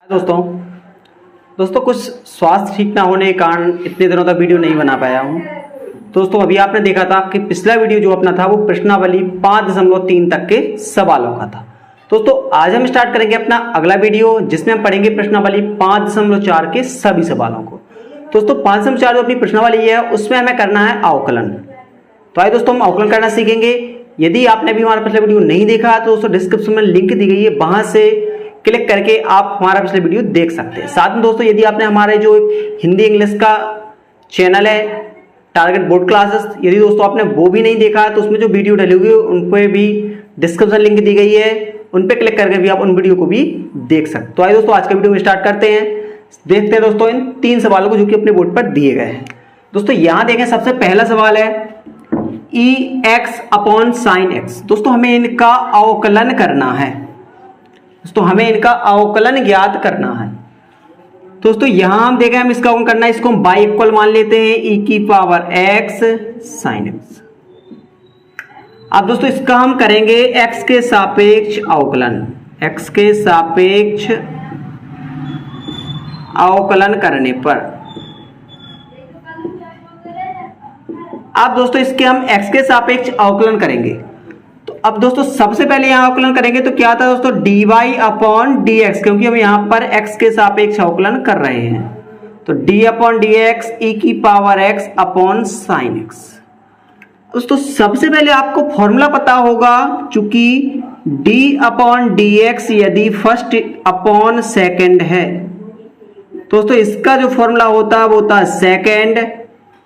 दोस्तों दोस्तों कुछ स्वास्थ्य ठीक ना होने के कारण इतने दिनों तक वीडियो नहीं बना पाया हूँ। दोस्तों अभी आपने देखा था कि पिछला वीडियो जो अपना था वो प्रश्नावली 5.3 तक के सवालों का था। दोस्तों आज हम स्टार्ट करेंगे अपना अगला वीडियो जिसमें हम पढ़ेंगे प्रश्नावली 5.4 के सभी सवालों को। दोस्तों 5.4 जो अपनी प्रश्नावली है उसमें हमें करना है अवकलन। तो आइए दोस्तों हम अवकलन करना सीखेंगे। यदि आपने भी हमारा पिछला वीडियो नहीं देखा तो दोस्तों डिस्क्रिप्शन में लिंक दी गई है, वहां से क्लिक करके आप हमारा पिछले वीडियो देख सकते हैं। साथ में दोस्तों यदि आपने हमारे जो हिंदी इंग्लिश का चैनल है टारगेट बोर्ड क्लासेस, यदि दोस्तों आपने वो भी नहीं देखा तो उसमें जो वीडियो डली हुई है उन पर भी डिस्क्रिप्शन लिंक दी गई है, उन पर क्लिक करके भी आप उन वीडियो को भी देख सकते। तो आइए दोस्तों आज का वीडियो में स्टार्ट करते हैं। देखते हैं दोस्तों इन 3 सवालों को जो कि अपने बोर्ड पर दिए गए हैं। दोस्तों यहां देखें, सबसे पहला सवाल है ex/sin x। दोस्तों हमें इनका अवकलन करना है। दोस्तों हमें इनका अवकलन ज्ञात करना है। दोस्तों यहां हम देखें, हम इसका अवकलन करना है, इसको हम बाई इक्वल मान लेते हैं e⁻x sin x। अब दोस्तों इसका हम करेंगे x के सापेक्ष अवकलन। x के सापेक्ष अवकलन करने पर अब दोस्तों इसके हम x के सापेक्ष अवकलन करेंगे। तो अब दोस्तों सबसे पहले यहां अवकलन करेंगे तो क्या था दोस्तों dy/dx, क्योंकि हम यहां पर x के सापेक्ष अवकलन कर रहे हैं। तो d/dx e⁻x/sin x। दोस्तों सबसे पहले आपको फॉर्मूला पता होगा, चूंकि d/dx यदि फर्स्ट अपॉन सेकंड है दोस्तों इसका जो फॉर्मूला होता है वो होता है सेकंड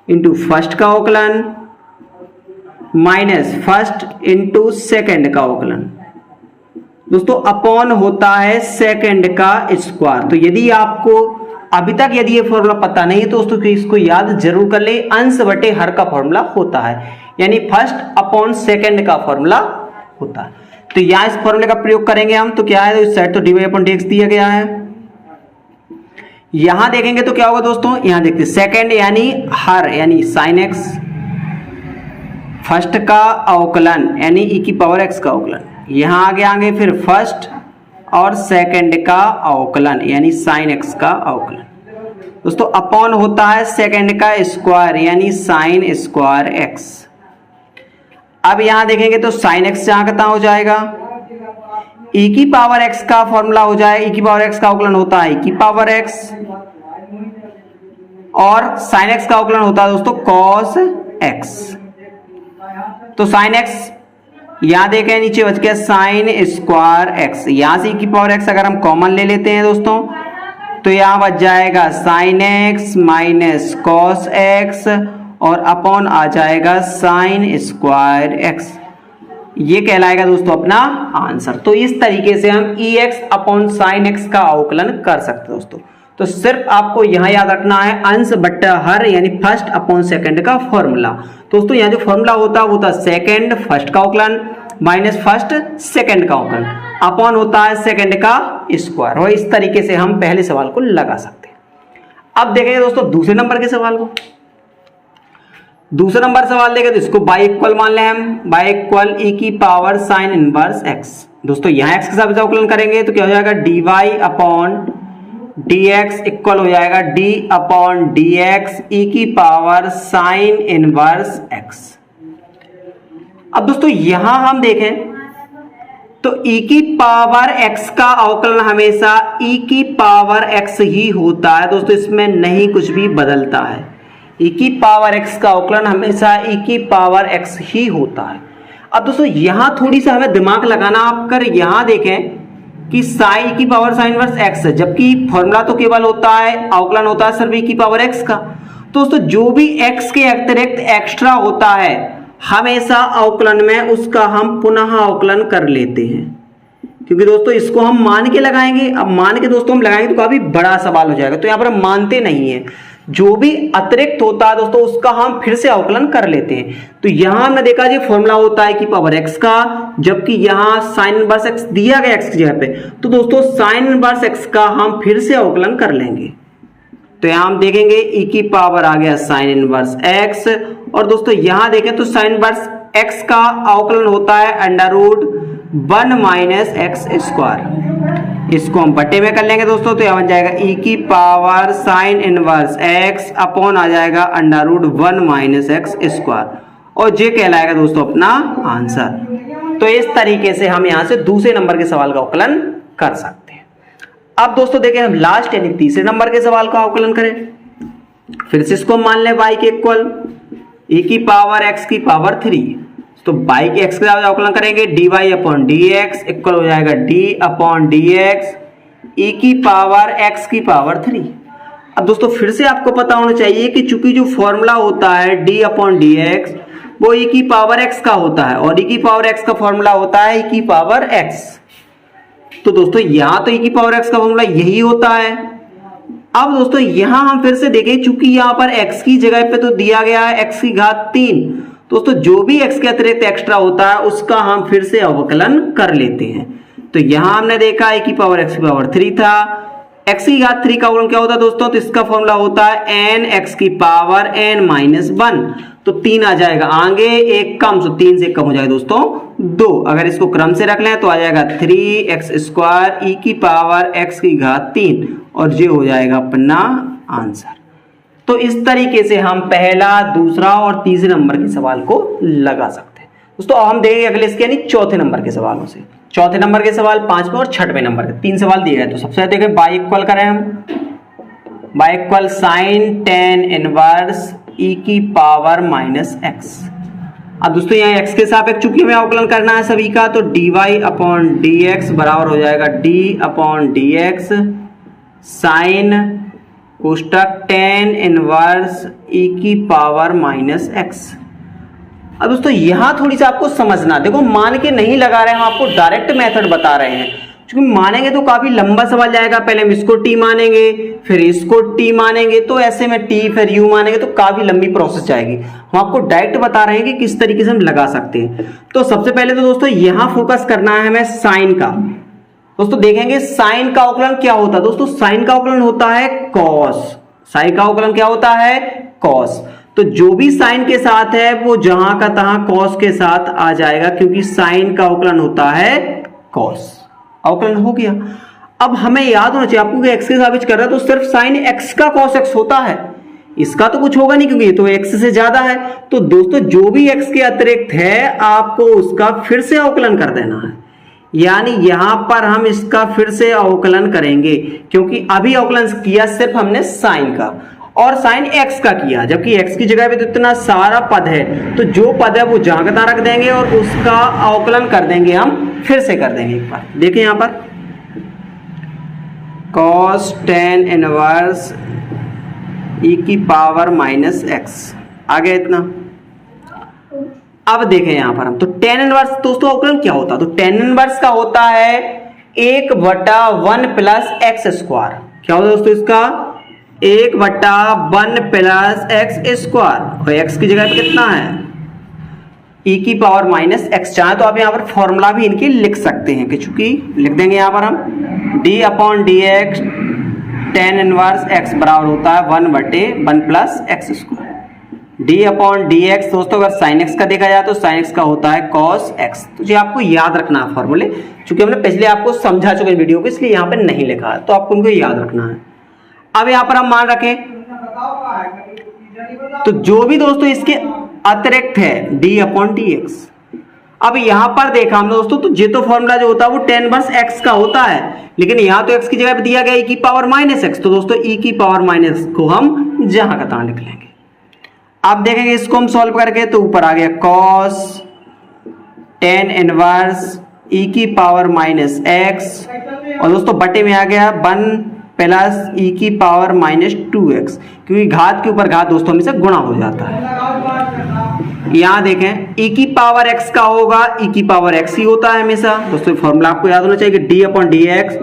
इंटू फर्स्ट का अवकलन माइनस फर्स्ट इंटू सेकेंड का अवकलन। दोस्तों अपॉन होता है सेकेंड का स्क्वायर। तो यदि आपको अभी तक यदि ये फॉर्मूला पता नहीं है तो दोस्तों इसको याद जरूर कर ले। अंश बटे हर का फॉर्मूला होता है, यानी फर्स्ट अपॉन सेकेंड का फॉर्मूला होता है। तो यहां इस फॉर्मूले का प्रयोग करेंगे हम। तो क्या है, तो इस साइड तो dy/dx दिया गया है। यहां देखेंगे तो क्या होगा दोस्तों, यहां देखते सेकेंड यानी हर यानी sin x, फर्स्ट का अवकलन यानी e⁻x का अवकलन, यहां आगे फिर फर्स्ट और सेकंड का अवकलन यानी sin x का अवकलन। दोस्तों अपॉन होता है सेकंड का स्क्वायर यानी sin स्क्वायर x। अब यहां देखेंगे तो sin x यहां कितना हो जाएगा, e⁻x का फॉर्मूला हो जाए, e⁻x का अवकलन होता है e⁻x और sin x का अवकलन होता है दोस्तों cos x। तो sin x यहां देखें नीचे बच गया sin स्क्वायर x। यहां से e⁻x अगर हम कॉमन ले लेते हैं दोस्तों तो यहां बच जाएगा sin x minus cos x और अपॉन आ जाएगा sin स्क्वायर x। ये कहलाएगा दोस्तों अपना आंसर। तो इस तरीके से हम ex/sin x का अवकलन कर सकते हैं दोस्तों। तो सिर्फ आपको यहां याद रखना है अंश बट्टा हर यानी फर्स्ट अपॉन सेकंड का फॉर्मूला। दोस्तों यहां जो फॉर्मूला होता है वो होता है सेकंड फर्स्ट का अवकलन माइनस फर्स्ट सेकंड का अवकलन अपॉन होता है सेकंड का स्क्वायर। और इस तरीके से हम पहले सवाल को लगा सकते हैं। अब देखेंगे दोस्तों दूसरे नंबर के सवाल को। दूसरा नंबर सवाल देखें तो इसको बाई इक्वल मान लें हम, बाई इक्वल e⁻sin 1x। दोस्तों यहां x के साथ अवकलन करेंगे तो क्या हो जाएगा dy/dx इक्वल हो जाएगा d/dx e⁻sin 1x। अब दोस्तों यहां हम देखें तो e⁻x का अवकलन हमेशा e⁻x ही होता है दोस्तों, इसमें नहीं कुछ भी बदलता है। e⁻x का अवकलन हमेशा e⁻x ही होता है। अब दोस्तों यहां थोड़ी सा हमें दिमाग लगाना। आप कर यहां देखें कि e⁻sin 1x, जबकि फॉर्मूला तो केवल होता है, अवकलन होता है सिर्फ e⁻x का। दोस्तों जो भी x के अतिरिक्त एक्स्ट्रा होता है हमेशा अवकलन में उसका हम पुनः अवकलन कर लेते हैं, क्योंकि दोस्तों इसको हम मान के लगाएंगे। अब मान के दोस्तों हम लगाएंगे तो काफी बड़ा सवाल हो जाएगा, तो यहां पर हम मानते नहीं है। जो भी अतिरिक्त होता है दोस्तों उसका हम फिर से अवकलन कर लेते हैं। तो यहां हमने देखा जी फॉर्मूला होता है e⁻x का, जबकि यहां sin 1x दिया गया x की जगह पे, तो दोस्तों sin 1x का हम फिर से अवकलन कर लेंगे। तो यहां हम देखेंगे e⁻ आ गया sin 1x और दोस्तों यहां देखें तो sin 1x का अवकलन होता है √1 - x² इसको हम बटे में कर लेंगे दोस्तों, तो यह बन जाएगा e की power sine inverse x upon आ जाएगा under root 1 minus x square, और ये कहलाएगा दोस्तों अपना आंसर। तो इस तरीके से हम यहां से दूसरे नंबर के सवाल का अवकलन कर सकते हैं। अब दोस्तों देखें हम लास्ट यानी तीसरे नंबर के सवाल का अवकलन करें। फिर से इसको मान लें y के इक्वल e की पावर x की पावर 3, तो y के x का अवकलन करेंगे dy अपॉन dx इक्वल हो जाएगा d अपॉन dx e की पावर x की पावर 3। अब दोस्तों फिर से आपको पता होना चाहिए कि चूंकि जो फॉर्मूला होता है d अपॉन dx वो e की पावर x का होता है, और e की पावर x का फॉर्मूला होता है e की पावर x। तो दोस्तों यहां तो e की पावर x का फॉर्मूला यही होता है। अब दोस्तों यहां हम फिर से देखें, चूंकि यहां पर x की जगह पे तो दिया गया है x की घात 3, दोस्तों जो भी x के अतिरिक्त एक्स्ट्रा होता है उसका हम फिर से अवकलन कर लेते हैं। तो यहां हमने देखा e की पावर x की पावर 3 था, x की घात 3 का अवकलन क्या होता है दोस्तों, तो इसका फॉर्मूला होता है n x की पावर n माइनस 1, तो 3 आ जाएगा आगे, एक कम, तो 3 से कम हो जाएगा दोस्तों 2। अगर इसको क्रम से रख लें तो आ जाएगा 3x स्क्वायर e की पावर x की घात 3, और ये हो जाएगा अपना आंसर। तो इस तरीके से हम पहला, दूसरा और तीसरे नंबर के सवाल को लगा सकते हैं दोस्तों। अब हम देखेंगे अगले इसके यानी चौथे नंबर के सवालों से। चौथे नंबर के सवाल, पांचवें और छठवें नंबर के 3 सवाल दिए गए। तो सबसे पहले देखें y इक्वल करें हम, y equal sine tan inverse e की पावर माइनस x। अब दोस्तों यहाँ x के सापेक्ष चूंकि हमें अवकलन करना है सभी का, तो dy अपॉन dx बराबर हो जाएगा d अपॉन dx साइन कोष्टक टेन इनवर्स e की पावर माइनस x। अब दोस्तों यहां थोड़ी सी आपको समझना, देखो मान के नहीं लगा रहे हैं, हम आपको डायरेक्ट मेथड बता रहे हैं, क्योंकि मानेंगे तो काफी लंबा सवाल जाएगा। पहले हम इसको t मानेंगे, फिर इसको t मानेंगे, तो ऐसे में t फिर u मानेंगे, तो काफी लंबी प्रोसेस जाएगी। हम आपको डायरेक्ट बता रहे हैं कि किस तरीके से हम लगा सकते हैं। तो सबसे पहले तो दोस्तों यहां फोकस करना है हमें साइन का। दोस्तों देखेंगे साइन का अवकलन क्या होता है। दोस्तों साइन का अवकलन होता है कॉस। साइन का अवकलन क्या होता है, कॉस। तो जो भी साइन के साथ है वो जहां का तहां कॉस के साथ आ जाएगा, क्योंकि साइन का अवकलन होता है कॉस। अवकलन हो गया। अब हमें याद होना चाहिए आपको कि x के सापेक्ष कर रहा है तो सिर्फ साइन x का कॉस x होता है, इसका तो कुछ होगा नहीं क्योंकि ये तो x से ज्यादा है। तो दोस्तों जो भी x के अतिरिक्त है आपको उसका फिर से अवकलन कर देना है, यानी यहां पर हम इसका फिर से अवकलन करेंगे, क्योंकि अभी अवकलन किया सिर्फ हमने साइन का और साइन x का किया, जबकि x की जगह पे तो इतना सारा पद है, तो जो पद है वो जहां का तहां रख देंगे और उसका अवकलन कर देंगे, हम फिर से कर देंगे। एक बार देखिए यहां पर cos टेन इनवर्स e की पावर माइनस x आ गया इतना। अब देखें यहां पर हम, तो टेन इनवर्स दोस्तों अवकलन क्या होता है, तो टेन इनवर्स का होता है 1/1 प्लस एक्स स्क्वायर। क्या होता है दोस्तों इसका, 1/1 प्लस एक्स स्क्वायर, और x की जगह पे कितना है e की पावर माइनस x। चाहे तो आप यहाँ पर फॉर्मूला भी इनके लिख सकते हैं, कि चूंकि लिख देंगे यहाँ पर हम d upon d x tan inverse x बराबर होता है 1/1 plus x square. d upon d x दोस्तों अगर साइन x का देखा जाए तो साइन x का होता है cos x। तो ये आपको याद रखना है फॉर्मूले, चूंकि हमने पहले आपको समझा चुके वीडियो को, इसलिए यहाँ पे नहीं लिखा है, तो आपको उनको याद रखना है। अब यहां पर हम मान रखें, तो जो भी दोस्तों इसके अतिरिक्त है d अपॉन डी एक्स। अब यहां पर देखा हमने दोस्तों, तो ये तो फॉर्मूला जो होता है वो टेन इनवर्स x का होता है, लेकिन यहां तो x की जगह पे दिया गया e की पावर माइनस x, तो दोस्तों e की पावर माइनस को हम जहां का तहां लिख लेंगे। अब देखेंगे इसको हम सॉल्व करके, तो ऊपर आ गया cos टेन इनवर्स e की पावर माइनस x, और दोस्तों बटे में आ गया 1 प्लस e की पावर माइनस 2x, क्योंकि घात के ऊपर घात दोस्तों हमेशा गुणा हो जाता है। यहां देखें e की पावर x का होगा, e की पावर x ही होता है हमेशा। दोस्तों फॉर्मूला आपको याद होना चाहिए कि d upon d x,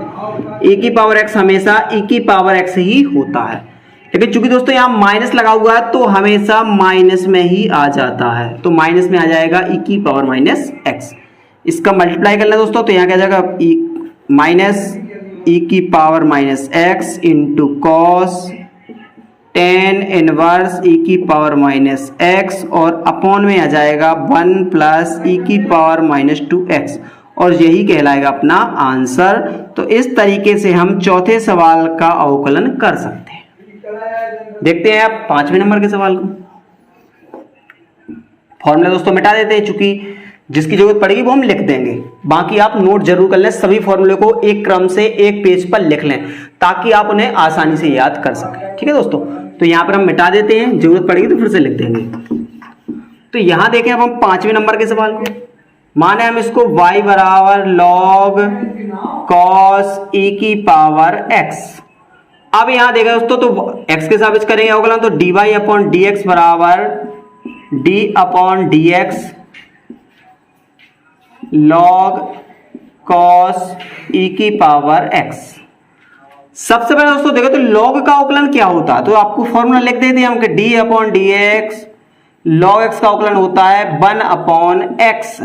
e की पावर x हमेशा e की पावर x ही होता है, लेकिन चूंकि दोस्तों यहाँ माइनस लगा हुआ है तो हमेशा माइनस में ही आ जाता है, तो माइनस में आ जाएगा e की पावर माइनस x। इसका मल्टीप्लाई करना है दोस्तों, तो यहाँ क्या जाएगा माइनस e की power minus x into cos tan inverse e की पावर माइनस x, और अपॉन में आ जाएगा 1 प्लस e की पावर माइनस 2x, और यही कहलाएगा अपना आंसर। तो इस तरीके से हम चौथे सवाल का अवकलन कर सकते हैं। देखते हैं आप 5वें नंबर के सवाल को। फॉर्मूला दोस्तों मिटा देते हैं, चूंकि जिसकी जरूरत पड़ेगी वो हम लिख देंगे, बाकी आप नोट जरूर कर लें। सभी फॉर्मूले को एक क्रम से एक पेज पर लिख लें ताकि आप उन्हें आसानी से याद कर सकें। ठीक है दोस्तों, तो यहां पर हम मिटा देते हैं, जरूरत पड़ेगी तो फिर से लिख देंगे। तो यहां देखें अब हम 5वें नंबर के सवाल को। माने हम इसको y बराबर log cos e की पावर x। अब यहां देखा दोस्तों, तो x के सापेक्ष करेंगे अवकलन, तो dy अपॉन dx बराबर d upon dx log cos e की पावर x। सबसे पहले दोस्तों देखो तो log का अवकलन क्या होता है, तो आपको फॉर्मूला लिख देते हैं हम कि d upon dx log x का अवकलन होता है 1 अपॉन x।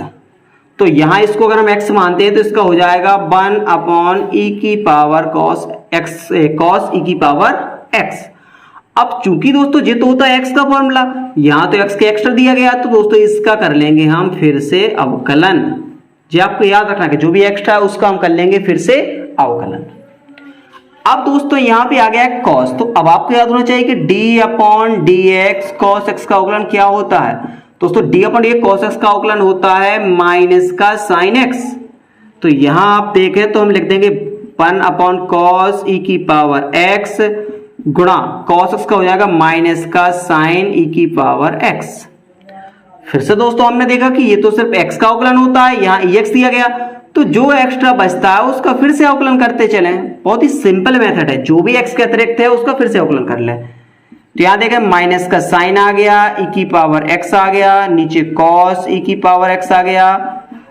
तो यहां इसको अगर हम x मानते हैं तो इसका हो जाएगा 1 अपॉन e की पावर cos e की पावर x। अब चूंकि दोस्तों ये तो होता है x का फॉर्मूला, यहां तो x के एक्स्ट्रा दिया गया, तो दोस्तों इसका कर लेंगे हम फिर से अवकलन। ये आपको याद रखना कि जो भी एक्स्ट्रा है उसका हम कर लेंगे फिर से अवकलन। अब दोस्तों यहां पे आ गया cos, तो अब आपको याद होना चाहिए कि d upon dx cos x का अवकलन क्या होता है। दोस्तों d upon dx cos x का अवकलन होता है माइनस का sin x। तो यहां आप देखें तो हम लिख देंगे 1 अपॉन cos e की पावर x गुणा cos x का हो जाएगा माइनस का sin e की पावर x। फिर से दोस्तों हमने देखा कि ये तो सिर्फ x का अवकलन होता है, यहाँ ex दिया गया, तो जो एक्स्ट्रा बचता है उसका फिर से अवकलन करते चलें। बहुत ही सिंपल मेथड है, जो भी x के अतिरिक्त है उसका फिर से अवकलन कर लें। तो यहाँ देखें माइनस का साइन आ गया, e की पावर x आ गया, नीचे cos e की पावर x आ गया,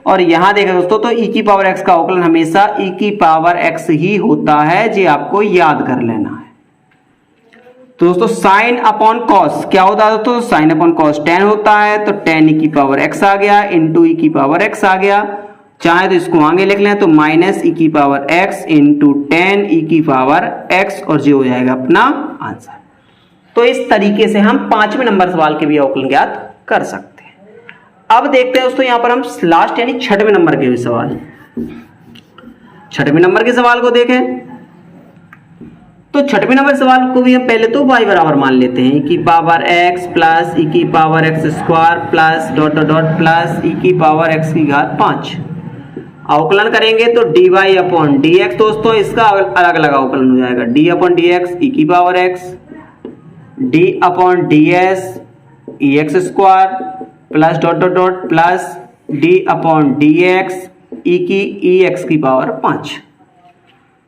और यहाँ देखें दोस्तों तो e की पावर x का अवकलन हमेशा e की पावर x ही होता है, जी आपको याद कर लेना है। तो दोस्तों साइन अपॉन कॉस क्या होता है दोस्तों, साइन अपॉन कॉस tan होता है, तो tan e की पावर x आ गया इंटू e की पावर x आ गया। चाहे तो इसको आगे लिख लें तो माइनस e की power x into tan e की पावर x, और ये हो जाएगा अपना आंसर। तो इस तरीके से हम 5वें नंबर सवाल के भी अवकलन ज्ञात कर सकते हैं। अब देखते हैं दोस्तों यहां पर हम लास्ट यानी 6वें नंबर के भी सवाल। 6वें नंबर के सवाल को देखें तो 6वें नंबर सवाल को भी हम पहले तो y बराबर मान लेते हैं, e की पावर x प्लस e की power x square plus dot dot dot plus e की पावर x की घात 5। अवकलन करेंगे तो dy अपॉन dx, दोस्तों इसका अलग अलग अवकलन हो जाएगा, d अपॉन dx e की power x, d upon ds ex square plus dot dot dot plus d upon dx ex की पावर 5।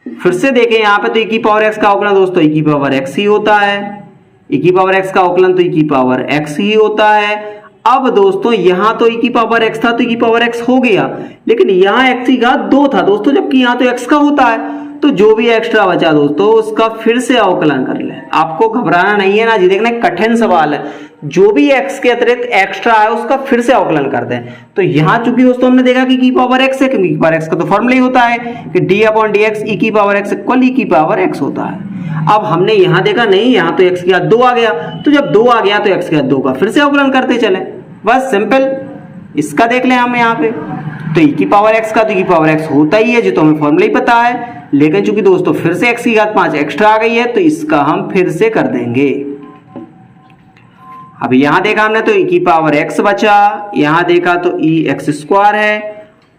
फिर से देखें यहाँ पे तो e की पावर x का अवकलन दोस्तों e की पावर x ही होता है, e की पावर x का अवकलन तो e की पावर x ही होता है। अब दोस्तों यहाँ तो e की पावर x था तो e की पावर x हो गया, लेकिन यहाँ x की घात 2 था दोस्तों, जबकि यहाँ तो x का होता है। तो जो भी एक्स्ट्रा बचा दोस्तों उसका फिर से अवकलन कर ले, आपको घबराना नहीं है ना जी। देखना कठिन सवाल है, जो भी x के अतिरिक्त एक्स्ट्रा है उसका फिर से अवकलन कर दें। तो यहाँ चूंकि दोस्तों हमने देखा कि e पावर x है, क्योंकि e पावर x का तो फॉर्मूला ही होता है कि d अपॉन dx e की पावर x इक्वल e की पावर x होता है। अब हमने यहाँ देखा नहीं, यहाँ तो x की घात 2 आ गया, तो जब 2 आ गया तो x की घात 2 का फिर से अवकलन करते चले, बस सिंपल। इसका देख लें हम यहाँ पे तो e की पावर x का तो e की पावर x होता ही है, जो तो हमें फॉर्मूला ही पता है, लेकिन चूंकि दोस्तों फिर से x की घात 5 एक्स्ट्रा आ गई है तो इसका हम फिर से कर देंगे। अब यहां देखा हमने तो e की पावर x बचा, यहां देखा तो e x स्क्वायर है।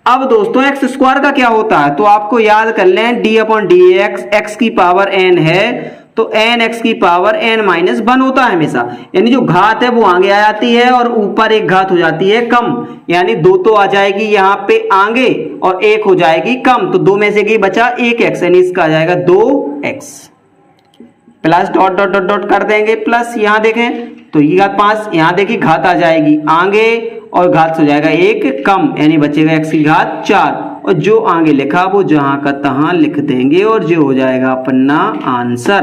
अब दोस्तों x स्क्वायर का क्या होता है, तो आपको याद कर लें d अपॉन dx x की पावर n है, तो n x की पावर n माइनस 1 होता है हमेशा, यानी जो घात है वो आगे आ जाती है और ऊपर एक घात हो जाती है कम, यानी 2 तो आ जाएगी यहाँ पे आगे और 1 हो जाएगी कम, तो 2 में से एक बचा 1x, यानी इसका आ जाएगा 2x plus dot dot dot dot कर देंगे प्लस, यहाँ देखें तो ये घात 5, यहाँ देखिए घात आ जाएगी आगे और घात हो जाएगा 1 कम, यानी बचेगा x की घात 4, और जो आगे लिखा वो जहां का तहां लिख देंगे और जो हो जाएगा अपना आंसर।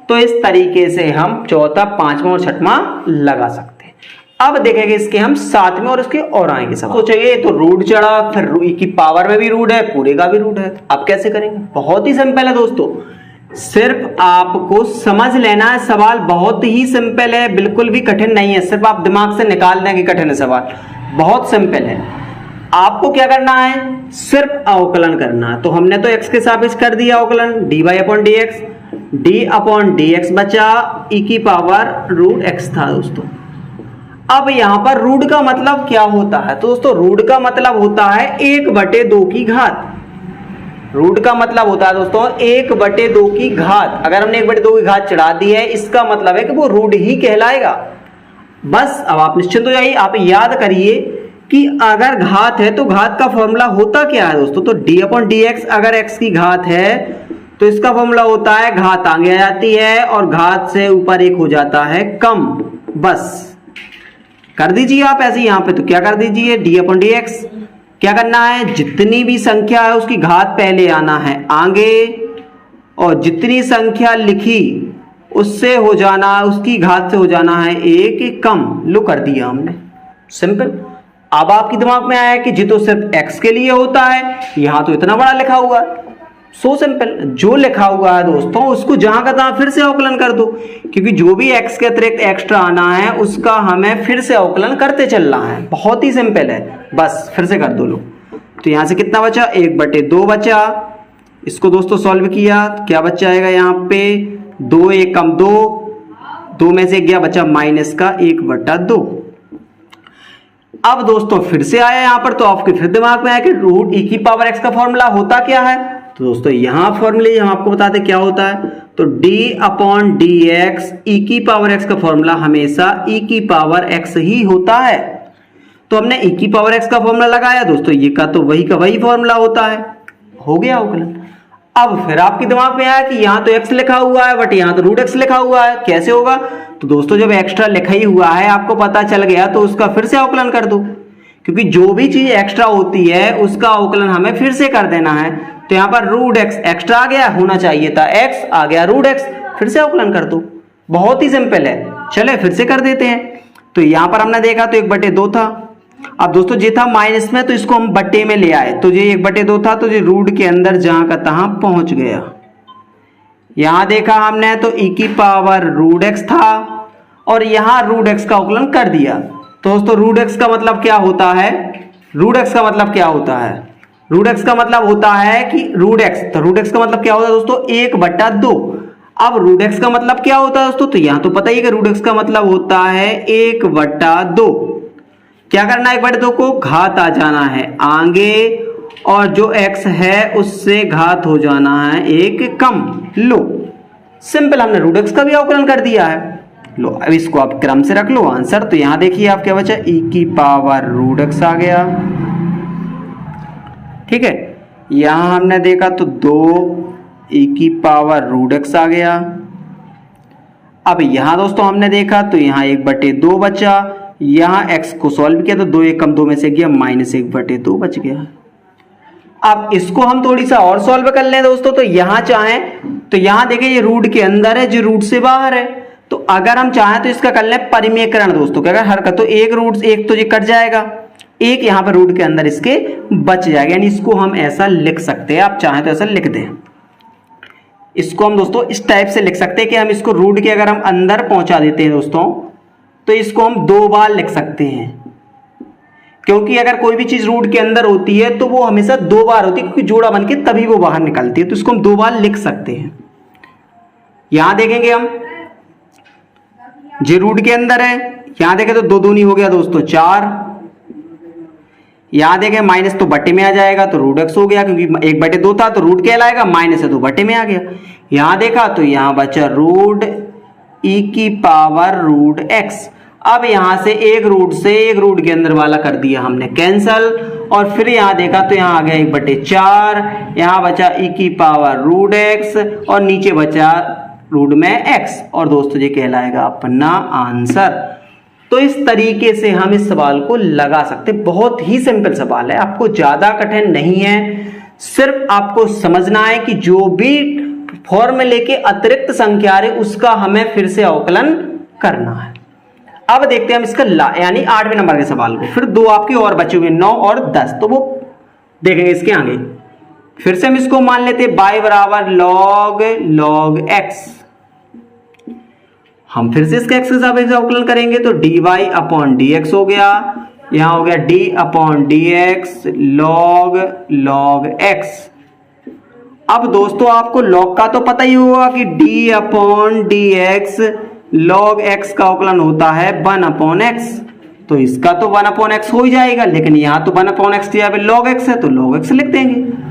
तो इस तरीके से हम चौथा, पांचवा और छठवां लगा सकते हैं। अब देखेंगे इसके हम 7वें और इसके और आएंगे सब। सोचेंगे तो रूट चढ़ा, फिर की पावर में भी रूट है, पूरे का भी रूट है, अब कैसे करेंगे? बहुत ही सिंपल है दोस्तों, सिर्फ आपको समझ लेना है। सवाल बहुत ही सिंपल है, बिल्कुल भी कठिन नहीं है, सिर्फ आप दिमाग से निकाल दें कि कठिन है सवाल, बहुत सिंपल है। आपको क्या करना है, सिर्फ अवकलन करना है। तो हमने तो x के सापेक्ष कर दिया अवकलन, dy upon dx, d upon dx बचा, e की पावर रूट x था दोस्तों। अब यहां पर रूट का मतलब क्या होता है, तो दोस्तों रूट का मतलब होता है 1/2 की घात। रूट का मतलब होता है दोस्तों 1/2 की घात। अगर हमने 1/2 की घात चढ़ा दी है, इसका मतलब है कि वो रूट ही कहलाएगा। बस अब आप निश्चिंत हो जाइए। आप याद करिए कि अगर घात है तो घात का फॉर्मूला होता क्या है दोस्तों, तो d अपॉन dx अगर x की घात है तो इसका फॉर्मूला होता है घात आगे आ जाती है और घात से ऊपर 1 हो जाता है कम। बस कर दीजिए आप ऐसे यहां पे, तो क्या कर दीजिए, d अपॉन dx क्या करना है, जितनी भी संख्या है उसकी घात पहले आना है आगे, और जितनी संख्या लिखी उससे हो जाना, उसकी घात से हो जाना है 1 कम। लो कर दिया हमने, सिंपल। अब आपके दिमाग में आया कि जी तो सिर्फ x के लिए होता है, यहां तो इतना बड़ा लिखा हुआ है। सो सिंपल, जो लिखा हुआ है दोस्तों उसको जहां का तहां फिर से अवकलन कर दो, क्योंकि जो भी x के अतिरिक्त एक्स्ट्रा आना है उसका हमें फिर से अवकलन करते चलना है। बहुत ही सिंपल है, बस फिर से कर दो लो। तो यहां से कितना बचा, 1/2 बचा। इसको दोस्तों सॉल्व किया, क्या बच जाएगा यहाँ पे, 2 1 कम 2, 2 में से गया बचा माइनस का 1/2। अब दोस्तों फिर से आया यहां पर, तो आपके फिर दिमाग में आया कि रूट e की पावर x का फॉर्मूला होता क्या है। तो दोस्तों यहां फॉर्मूले हम आपको बताते क्या होता है, तो d अपॉन dx e की पावर x का फॉर्मूला हमेशा e की पावर x ही होता है। तो हमने e की पावर x का फॉर्मूला लगाया दोस्तों, ये का तो वही का वही फॉर्मूला होता है, हो गया अवकलन। अब फिर आपके दिमाग में आया कि यहाँ तो x लिखा हुआ है बट यहाँ तो रूट x लिखा हुआ है, कैसे होगा। तो दोस्तों जब एक्स्ट्रा लिखा ही हुआ है आपको पता चल गया तो उसका फिर से अवकलन कर दो, क्योंकि जो भी चीज एक्स्ट्रा होती है उसका अवकलन हमें फिर से कर देना है। तो यहाँ पर रूट x एक्स्ट्रा आ गया, होना चाहिए था x, आ गया रूट x, फिर से अवकलन कर दो। बहुत ही सिंपल है, चले फिर से कर देते हैं। तो यहाँ पर हमने देखा तो 1/2 था। अब दोस्तों ये था माइनस में, तो इसको हम बट्टे में ले आए, तो ये 1/2 था, तो ये रूट के अंदर जहां का तहां पहुंच गया। यहां देखा हमने तो e की पावर रूट x था और यहां रूट x का अवकलन कर दिया। तो दोस्तों रूट x का मतलब क्या होता है, रूट x का मतलब क्या होता है, रूट x का मतलब होता है कि रूट x, तो रूट x का मतलब क्या होता है दोस्तों 1/2। अब रूट x का मतलब क्या होता है दोस्तों, तो यहां तो पता ही है कि रूट x का मतलब होता है 1/2। क्या करना है, 1/2 को घात आ जाना है आगे, और जो x है उससे घात हो जाना है 1 कम। लो सिंपल, हमने रूट x का भी अवकलन कर दिया है। लो अब इसको आप क्रम से रख लो आंसर। तो यहां देखिए आप क्या बचा, e की पावर रूट x आ गया, ठीक है। यहां हमने देखा तो 2 e की पावर रूट x आ गया। अब यहां दोस्तों हमने देखा तो यहां 1/2 बचा, यहां x को सॉल्व किया तो 2 1 कम 2 में से गया माइनस 1/2 बच गया। अब इसको हम थोड़ी सा और सॉल्व कर लें दोस्तों, तो यहां चाहें तो यहां देखिए ये रूट के अंदर है, जो रूट से बाहर है, तो अगर हम चाहें तो इसका कर लें परिमेयकरण दोस्तों। क्या हरकत, तो एक रूट एक तो ये कट जाएगा, एक यहां पर रूट के अंदर इसके बच जाएगा, यानी इसको हम ऐसा लिख सकते हैं, आप चाहें तो ऐसा लिख दें। इसको हम दोस्तों इस टाइप से लिख सकते हैं कि हम इसको रूट के अगर हम अंदर पहुंचा देते हैं दोस्तों, तो इसको हम 2 बार लिख सकते हैं, क्योंकि अगर कोई भी चीज रूट के अंदर होती है तो वो हमेशा 2 बार होती है, क्योंकि जोड़ा बन के तभी वो बाहर निकलती है। तो इसको हम 2 बार लिख सकते हैं। यहां देखेंगे हम, जे रूट के अंदर है, यहां देखें तो 2 दूनी हो गया दोस्तों 4, यहां देखें माइनस तो बट्टे में आ जाएगा तो रूट x हो गया, क्योंकि 1/2 था तो रूट कहलाएगा, माइनस है तो बट्टे में आ गया। यहां देखा तो यहां बचा रूट e की पावर रूट x। अब यहां से एक रूट से एक रूट के अंदर वाला कर दिया हमने कैंसल, और फिर यहां देखा तो यहां आ गया 1/4, यहां बचा e की पावर रूट x और नीचे बचा रूट में x, और दोस्तों ये कहलाएगा अपना आंसर। तो इस तरीके से हम इस सवाल को लगा सकते, बहुत ही सिंपल सवाल है, आपको ज्यादा कठिन नहीं है। सिर्फ आपको समझना है कि जो भी फॉर्मूले के अतिरिक्त संख्या है उसका हमें फिर से अवकलन करना है। अब देखते हैं हम इसका यानी 8वें नंबर के सवाल को। फिर 2 आपके और बचे हुए 9 और 10, तो वो देखेंगे इसके आगे। फिर से हम इसको मान लेते हैं y बराबर log x। हम फिर से इसका x के सापेक्ष अवकलन करेंगे तो dy अपॉन dx हो गया, यहाँ हो गया D upon d x log x. अब दोस्तों आपको लॉग का तो पता ही होगा कि D upon d x log x का अवकलन होता है 1 अपॉन एक्स, तो इसका तो 1 अपॉन एक्स हो ही जाएगा, लेकिन यहाँ तो 1 अपॉन एक्स यहाँ पे लॉग एक्स है तो लॉग एक्स लिख देंगे।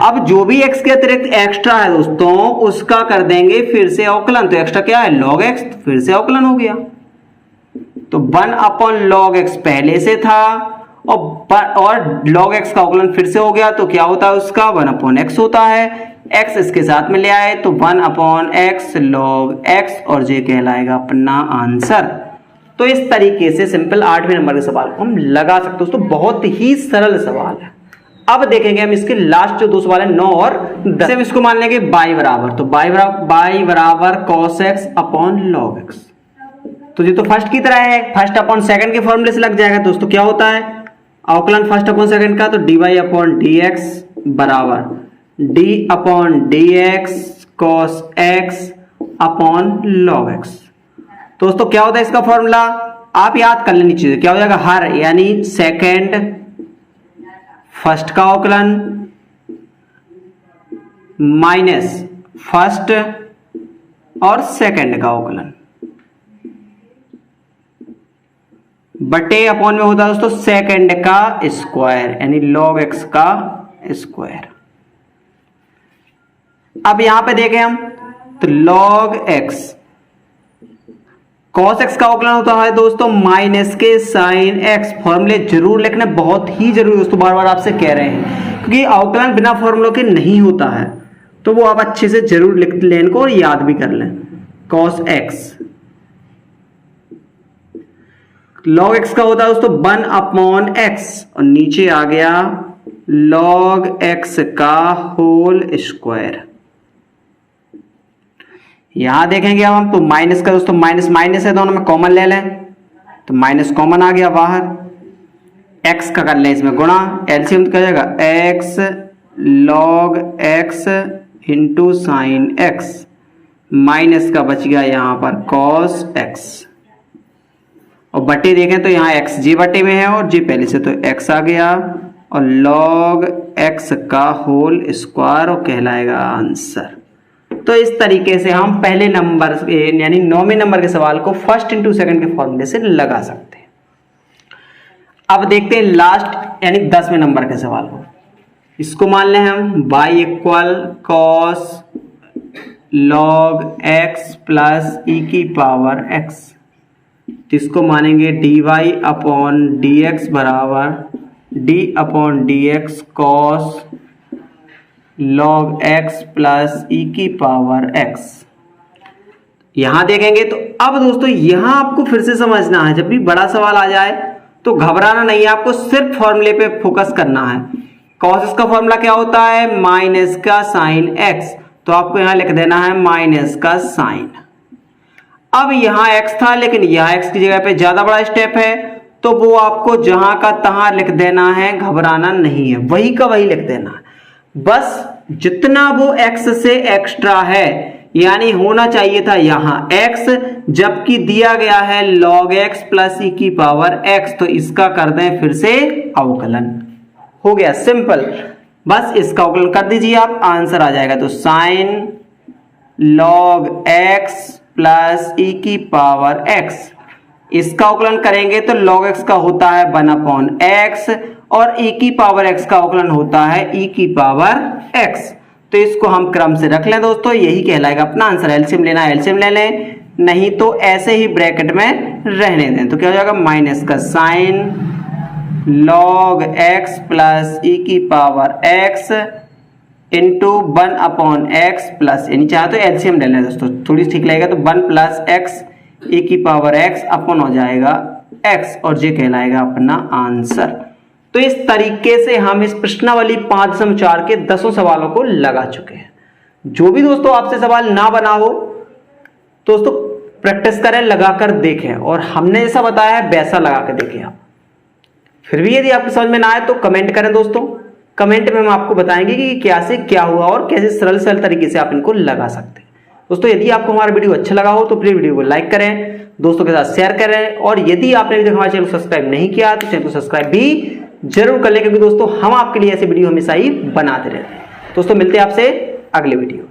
अब जो भी एक्स के अतिरिक्त एक्स्ट्रा है दोस्तों उसका कर देंगे फिर से अवकलन, तो एक्स्ट्रा क्या है लॉग एक्स, फिर से अवकलन हो गया। तो 1 अपॉन लॉग एक्स पहले से था और लॉग एक्स का अवकलन फिर से हो गया, तो क्या होता है उसका 1 अपॉन एक्स होता है। एक्स इसके साथ में ले आए तो 1 अपॉन एक्स लॉग एक्स, और ये कहलाएगा अपना आंसर। तो इस तरीके से सिंपल 8वें नंबर के सवाल को हम लगा सकते हैं दोस्तों, बहुत ही सरल सवाल है। अब देखेंगे हम इसके लास्ट जो दो सवाल है 9 और 10, हम इसको मान लेंगे बाई बराबर, तो बाई बराबर cos x upon log x. तो ये तो फर्स्ट की तरह है, फर्स्ट अपॉन सेकंड के फॉर्मूले से लग जाएगा दोस्तों। क्या होता है अवकलन फर्स्ट अपॉन सेकंड का, तो d y upon d x बराबर d upon d x cos x upon log x. दोस्तों क्या होता है इसका फॉर्मूला, आप याद कर लेनी चाहिए। क्या हो जाएगा हर यानी सेकंड फर्स्ट का अवकलन माइनस फर्स्ट और सेकंड का अवकलन बटे अपॉन में होता है दोस्तों सेकंड का स्क्वायर यानी लॉग एक्स का स्क्वायर। अब यहां पे देखें हम तो लॉग एक्स कॉस एक्स का अवकलन होता है दोस्तों माइनस के साइन एक्स। फॉर्मूले जरूर लिखना, बहुत ही जरूरी दोस्तों, बार बार आपसे कह रहे हैं, क्योंकि अवकलन बिना फॉर्मूलों के नहीं होता है, तो वो आप अच्छे से जरूर लिख लें इनको और याद भी कर लें। कॉस एक्स लॉग एक्स का होता है दोस्तों 1 अपॉन एक्स, और नीचे आ गया लॉग एक्स का होल स्क्वायर। यहां देखेंगे अब हम तो माइनस का दोस्तों माइनस माइनस है, दोनों में कॉमन ले लें तो माइनस कॉमन आ गया बाहर, एक्स का कर लें इसमें गुणा, एलसीएम क्या जाएगा x log x into sine x, minus का बच गया यहां पर कॉस एक्स, और बटे देखें तो यहाँ एक्स जी बटे में है और जी पहले से तो एक्स आ गया, और लॉग एक्स का होल स्क्वायर और कहलाएगा आंसर। तो इस तरीके से हम पहले नंबर यानी 9वें नंबर के सवाल को फर्स्ट इंटू सेकंड के फॉर्मूले से लगा सकते हैं। अब देखते हैं लास्ट यानी 10वें नंबर के सवाल को। इसको मान लें हम y equal cos log x plus e की पावर एक्स, इसको मानेंगे d y upon d x बराबर d upon d x cos log x plus e की पावर एक्स। यहां देखेंगे तो अब दोस्तों यहां आपको फिर से समझना है, जब भी बड़ा सवाल आ जाए तो घबराना नहीं है, आपको सिर्फ फॉर्मूले पे फोकस करना है। कॉस का फॉर्मूला क्या होता है माइनस का साइन एक्स, तो आपको यहां लिख देना है माइनस का साइन। अब यहां एक्स था लेकिन यहां एक्स की जगह पे ज्यादा बड़ा स्टेप है, तो वो आपको जहां का तहां लिख देना है, घबराना नहीं है, वही का वही लिख देना है। बस जितना वो x से एक्स्ट्रा है यानी होना चाहिए था यहां x, जबकि दिया गया है log x प्लस ई की पावर x, तो इसका कर दें फिर से अवकलन। हो गया सिंपल, बस इसका अवकलन कर दीजिए आप, आंसर आ जाएगा। तो sign log x plus e की पावर x, इसका अवकलन करेंगे तो log x का होता है 1 अपॉन एक्स और e की पावर x का अवकलन होता है e की पावर x। तो इसको हम क्रम से रख लें दोस्तों, यही कहलाएगा अपना आंसर। एलसीएम लेना एलसीएम ले लें, नहीं तो ऐसे ही ब्रैकेट में रहने दें। तो क्या हो जाएगा माइनस का sine log x plus e की power x into 1 upon x plus, यानी चाहे तो एलसीएम ले लें दोस्तों, थोड़ी ठीक लगेगा, तो 1 प्लस एक्स e की पावर x अपन हो जाएगा x, और ये कहलाएगा अपना आंसर। तो इस तरीके से हम इस प्रश्नावली 5.4 के 10 सवालों को लगा चुके हैं। जो भी दोस्तों आपसे सवाल ना बना हो दोस्तों प्रैक्टिस करें, लगाकर देखें, और हमने जैसा बताया है वैसा लगा कर देखें आप। फिर भी यदि आपको समझ में ना आए तो कमेंट करें दोस्तों, कमेंट में हम आपको बताएंगे कि क्या से क्या हुआ और कैसे सरल सरल तरीके से आप इनको लगा सकते हैं। दोस्तों यदि आपको हमारा वीडियो अच्छा लगा हो तो प्लीज वीडियो को लाइक करें, दोस्तों के साथ शेयर करें, और यदि आपने अभी तक हमारे चैनल को सब्सक्राइब नहीं किया तो चैनल को सब्सक्राइब भी जरूर कर लें, क्योंकि दोस्तों हम आपके लिए ऐसे वीडियो हमेशा ही बनाते रहते हैं। दोस्तों मिलते हैं आपसे अगले वीडियो।